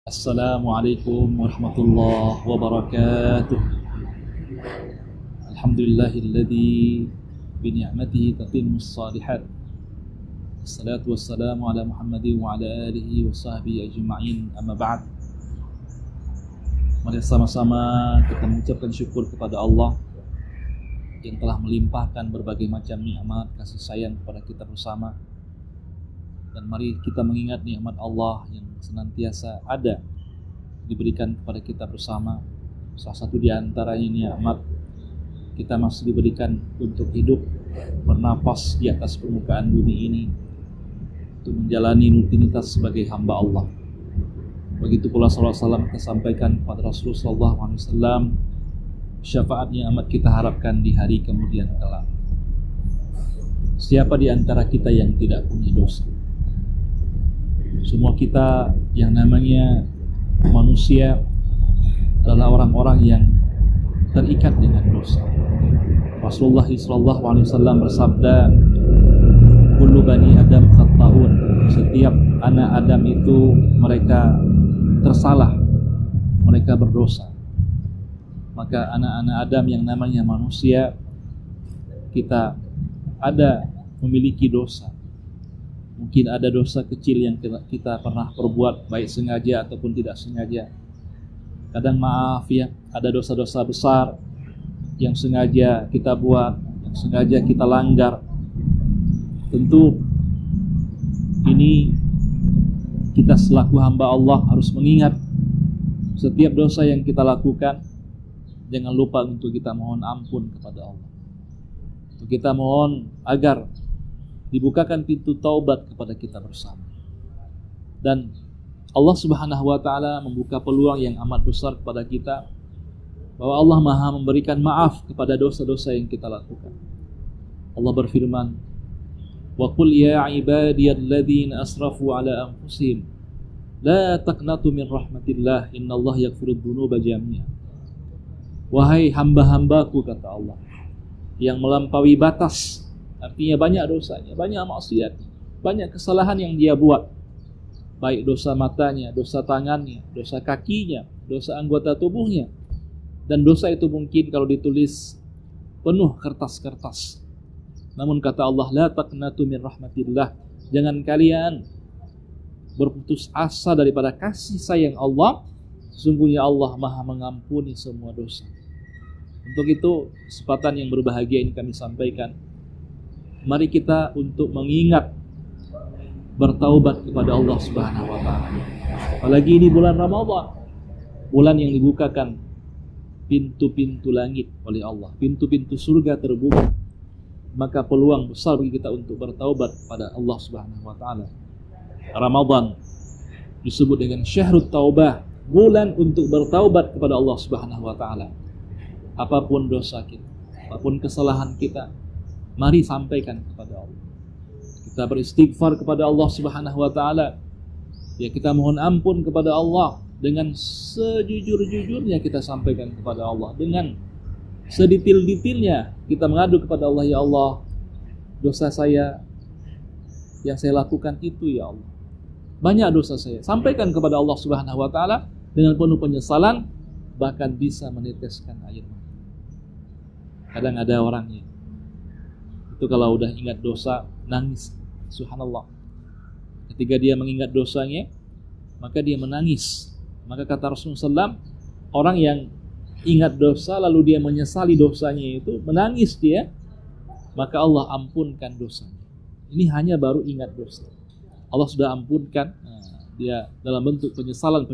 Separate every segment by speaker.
Speaker 1: Assalamualaikum warahmatullahi wabarakatuh. Alhamdulillahilladzi bi ni'matihi tatimmus shalihat. Wassalatu wassalamu ala Muhammadin wa ala alihi wa sahbihi ajma'in. Amma ba'd. Mari sama-sama kita mengucapkan syukur kepada Allah yang telah melimpahkan berbagai macam nikmat kasih sayang kepada kita bersama. Dan mari kita mengingat nikmat Allah yang senantiasa ada diberikan kepada kita bersama. Salah satu di antaranya nikmat kita masih diberikan untuk hidup, bernapas di atas permukaan bumi ini, untuk menjalani rutinitas sebagai hamba Allah. Begitu pula sallallahu alaihi wasallam kita sampaikan kepada Rasulullah sallallahu alaihi wasallam, syafaat yang amat kita harapkan di hari kemudian kelak. Siapa di antara kita yang tidak punya dosa? Semua kita yang namanya manusia adalah orang-orang yang terikat dengan dosa. Rasulullah SAW bersabda, kullu bani Adam khata'un. Setiap anak Adam itu mereka tersalah, mereka berdosa. Maka anak-anak Adam yang namanya manusia, kita ada memiliki dosa. Mungkin ada dosa kecil yang kita pernah perbuat, baik sengaja ataupun tidak sengaja. Kadang maaf ya, ada dosa-dosa besar yang sengaja kita buat, yang sengaja kita langgar. Tentu ini kita selaku hamba Allah harus mengingat setiap dosa yang kita lakukan. Jangan lupa untuk kita mohon ampun kepada Allah. Untuk kita mohon agar dibukakan pintu taubat kepada kita bersama. Dan Allah Subhanahu wa taala membuka peluang yang amat besar kepada kita, bahwa Allah Maha memberikan maaf kepada dosa-dosa yang kita lakukan. Allah berfirman, "Wa qul ya ibadiyalladzina asrafu ala anfusihim la taqnatu min rahmatillah innallaha yaghfirudz dzunuba jami'a." Wahai hamba-hambaku, kata Allah, yang melampaui batas, artinya banyak dosanya, banyak maksiat, banyak kesalahan yang dia buat. Baik dosa matanya, dosa tangannya, dosa kakinya, dosa anggota tubuhnya. Dan dosa itu mungkin kalau ditulis penuh kertas-kertas. Namun kata Allah, la taqnatu min rahmatillah. Jangan kalian berputus asa daripada kasih sayang Allah. Sesungguhnya Allah Maha mengampuni semua dosa. Untuk itu, kesempatan yang berbahagia ini kami sampaikan. Mari kita untuk mengingat bertaubat kepada Allah Subhanahu wa taala. Apalagi ini bulan Ramadan, bulan yang dibukakan pintu-pintu langit oleh Allah, pintu-pintu surga terbuka. Maka peluang besar bagi kita untuk bertaubat kepada Allah Subhanahu wa taala. Ramadan disebut dengan syahrut taubah, bulan untuk bertaubat kepada Allah Subhanahu wa taala. Apapun dosa kita, apapun kesalahan kita, mari sampaikan kepada Allah. Kita beristighfar kepada Allah Subhanahu wa taala. Ya, kita mohon ampun kepada Allah dengan sejujur-jujurnya, kita sampaikan kepada Allah. Dengan sedetail-detailnya kita mengadu kepada Allah, ya Allah, dosa saya yang saya lakukan itu, ya Allah, banyak dosa saya. Sampaikan kepada Allah Subhanahu wa taala dengan penuh penyesalan, bahkan bisa meneteskan air mata. Kadang ada orangnya itu kalau udah ingat dosa nangis, subhanallah. Ketika dia mengingat dosanya, maka dia menangis. Maka kata Rasulullah SAW, orang yang ingat dosa lalu dia menyesali dosanya itu, menangis dia, maka Allah ampunkan dosanya. Ini hanya baru ingat dosa, Allah sudah ampunkan. Dia dalam bentuk penyesalan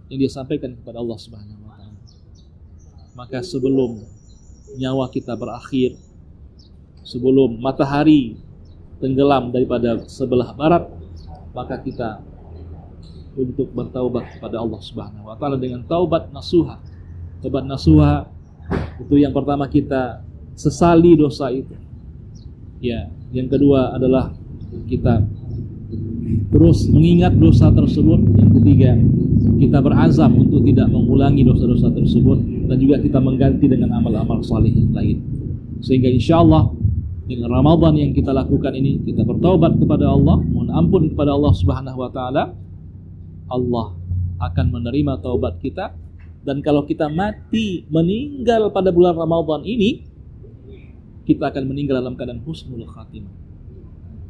Speaker 1: yang dia sampaikan kepada Allah Subhanahu wa taala. Maka sebelum nyawa kita berakhir, sebelum matahari tenggelam daripada sebelah barat, maka kita untuk bertaubat kepada Allah Subhanahu wa taala dengan taubat nasuha. Taubat nasuha itu yang pertama, kita sesali dosa itu. Ya, yang kedua adalah kita terus mengingat dosa tersebut. Yang ketiga, kita berazam untuk tidak mengulangi dosa-dosa tersebut, dan juga kita mengganti dengan amal-amal saleh yang lain. Sehingga insyaallah dengan Ramadan yang kita lakukan ini, kita bertaubat kepada Allah, mohon ampun kepada Allah Subhanahu wa taala. Allah akan menerima taubat kita. Dan kalau kita mati meninggal pada bulan Ramadan ini, kita akan meninggal dalam keadaan husnul khatimah.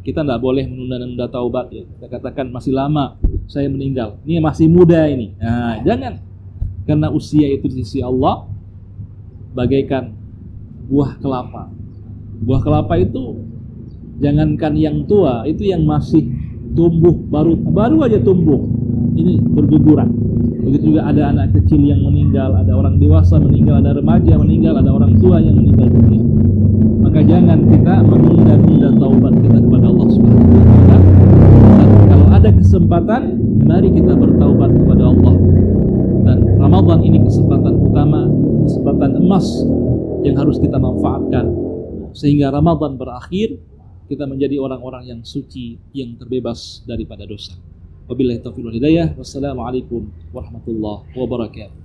Speaker 1: Kita tidak boleh menunda-nunda taubat ya. Kita katakan masih lama saya meninggal, ini masih muda ini. Nah, jangan. Karena usia itu di sisi Allah bagaikan buah kelapa. Buah kelapa itu jangankan yang tua, itu yang masih tumbuh, baru aja tumbuh, ini berguguran. Begitu juga ada anak kecil yang meninggal, ada orang dewasa meninggal, ada remaja meninggal, ada orang tua yang meninggal dunia. Maka jangan kita menunda-nunda taubat kita kepada Allah Subhanahu wa taala. Kalau ada kesempatan, mari kita bertaubat kepada Allah. Dan Ramadan ini kesempatan utama, kesempatan emas yang harus kita manfaatkan sehingga Ramadan berakhir kita menjadi orang-orang yang suci, yang terbebas daripada dosa. Wabillahi taufiq wal hidayah. Wassalamualaikum warahmatullahi wabarakatuh.